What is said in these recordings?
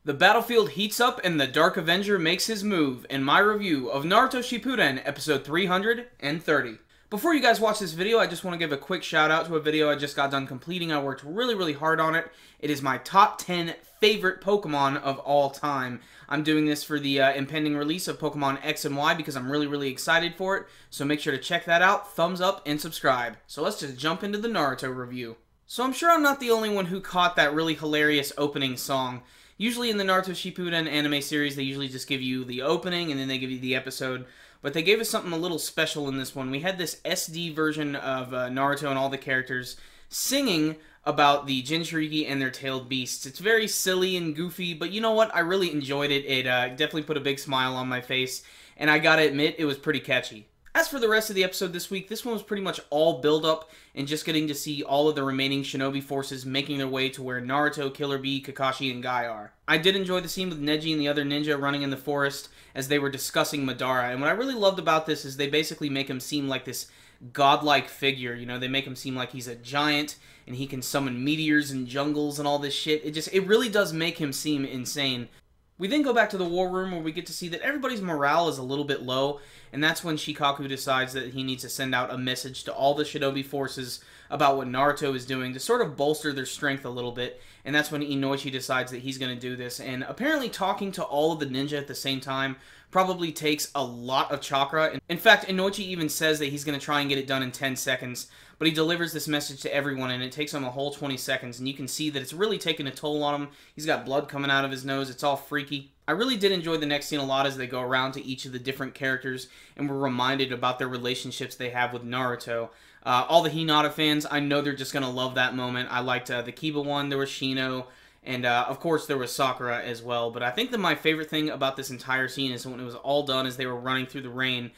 The battlefield heats up and the Dark Avenger makes his move in my review of Naruto Shippuden, episode 330. Before you guys watch this video, I just want to give a quick shout out to a video I just got done completing. I worked really hard on it. It is my top 10 favorite Pokemon of all time. I'm doing this for the impending release of Pokemon X and Y because I'm really excited for it. So make sure to check that out, thumbs up, and subscribe. So let's just jump into the Naruto review. So I'm sure I'm not the only one who caught that really hilarious opening song. Usually in the Naruto Shippuden anime series, they usually just give you the opening and then they give you the episode. But they gave us something a little special in this one. We had this SD version of Naruto and all the characters singing about the Jinchuriki and their tailed beasts. It's very silly and goofy, but you know what? I really enjoyed it. It definitely put a big smile on my face, and I gotta admit, it was pretty catchy. As for the rest of the episode this week, this one was pretty much all build-up and just getting to see all of the remaining Shinobi forces making their way to where Naruto, Killer Bee, Kakashi, and Guy are. I did enjoy the scene with Neji and the other ninja running in the forest as they were discussing Madara, and what I really loved about this is they basically make him seem like this godlike figure. You know, they make him seem like he's a giant and he can summon meteors and jungles and all this shit. It really does make him seem insane. We then go back to the war room where we get to see that everybody's morale is a little bit low, and that's when Shikaku decides that he needs to send out a message to all the Shinobi forces about what Naruto is doing to sort of bolster their strength a little bit, and that's when Inoichi decides that he's going to do this, and apparently talking to all of the ninja at the same time probably takes a lot of chakra. In fact, Inoichi even says that he's going to try and get it done in 10 seconds, but he delivers this message to everyone, and it takes him a whole 20 seconds, and you can see that it's really taking a toll on him. He's got blood coming out of his nose. It's all freaky. I really did enjoy the next scene a lot as they go around to each of the different characters, and we're reminded about their relationships they have with Naruto. All the Hinata fans, I know they're just going to love that moment. I liked the Kiba one, there was Shino, and of course there was Sakura as well. But I think that my favorite thing about this entire scene is when it was all done as they were running through the rain.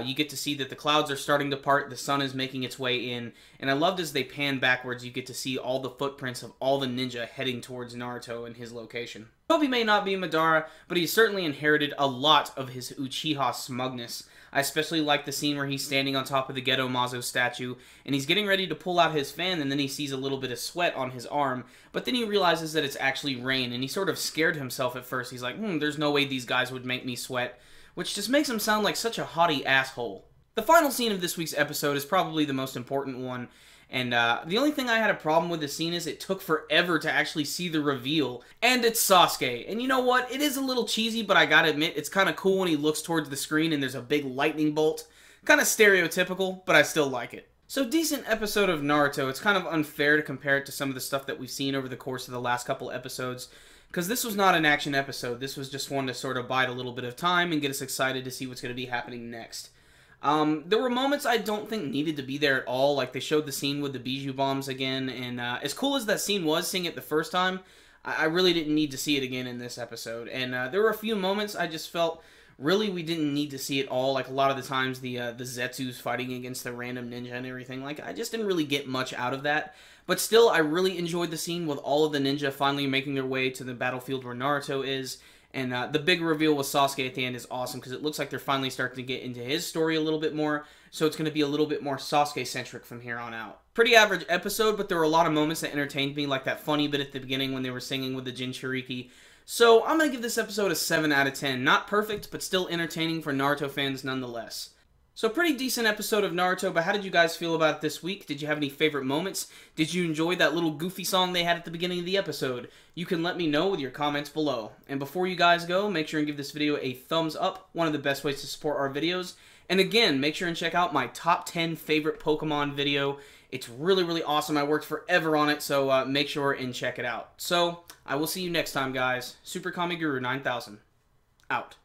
You get to see that the clouds are starting to part, the sun is making its way in, and I loved as they pan backwards, you get to see all the footprints of all the ninja heading towards Naruto and his location. Shinobi may not be Madara, but he certainly inherited a lot of his Uchiha smugness. I especially like the scene where he's standing on top of the Geto Mazo statue, and he's getting ready to pull out his fan, and then he sees a little bit of sweat on his arm, but then he realizes that it's actually rain, and he sort of scared himself at first. He's like, there's no way these guys would make me sweat, which just makes him sound like such a haughty asshole. The final scene of this week's episode is probably the most important one, and the only thing I had a problem with the scene is it took forever to actually see the reveal, and it's Sasuke. And you know what? It is a little cheesy, but I gotta admit, it's kind of cool when he looks towards the screen and there's a big lightning bolt. Kind of stereotypical, but I still like it. So, decent episode of Naruto. It's kind of unfair to compare it to some of the stuff that we've seen over the course of the last couple episodes, because this was not an action episode. This was just one to sort of bide a little bit of time and get us excited to see what's going to be happening next. There were moments I don't think needed to be there at all, like they showed the scene with the Bijou bombs again, and as cool as that scene was, seeing it the first time, I really didn't need to see it again in this episode. And there were a few moments I just felt really we didn't need to see it all, like a lot of the times the Zetsus fighting against the random ninja and everything. Like, I just didn't really get much out of that. But still, I really enjoyed the scene with all of the ninja finally making their way to the battlefield where Naruto is. And the big reveal with Sasuke at the end is awesome because it looks like they're finally starting to get into his story a little bit more. So it's going to be a little bit more Sasuke-centric from here on out. Pretty average episode, but there were a lot of moments that entertained me, like that funny bit at the beginning when they were singing with the Jinchuriki. So I'm going to give this episode a 7 out of 10. Not perfect, but still entertaining for Naruto fans nonetheless. So pretty decent episode of Naruto, but how did you guys feel about it this week? Did you have any favorite moments? Did you enjoy that little goofy song they had at the beginning of the episode? You can let me know with your comments below. And before you guys go, make sure and give this video a thumbs up, one of the best ways to support our videos. And again, make sure and check out my top 10 favorite Pokemon video. It's really awesome. I worked forever on it, so make sure and check it out. So, I will see you next time, guys. Super Kami Guru 9000, out.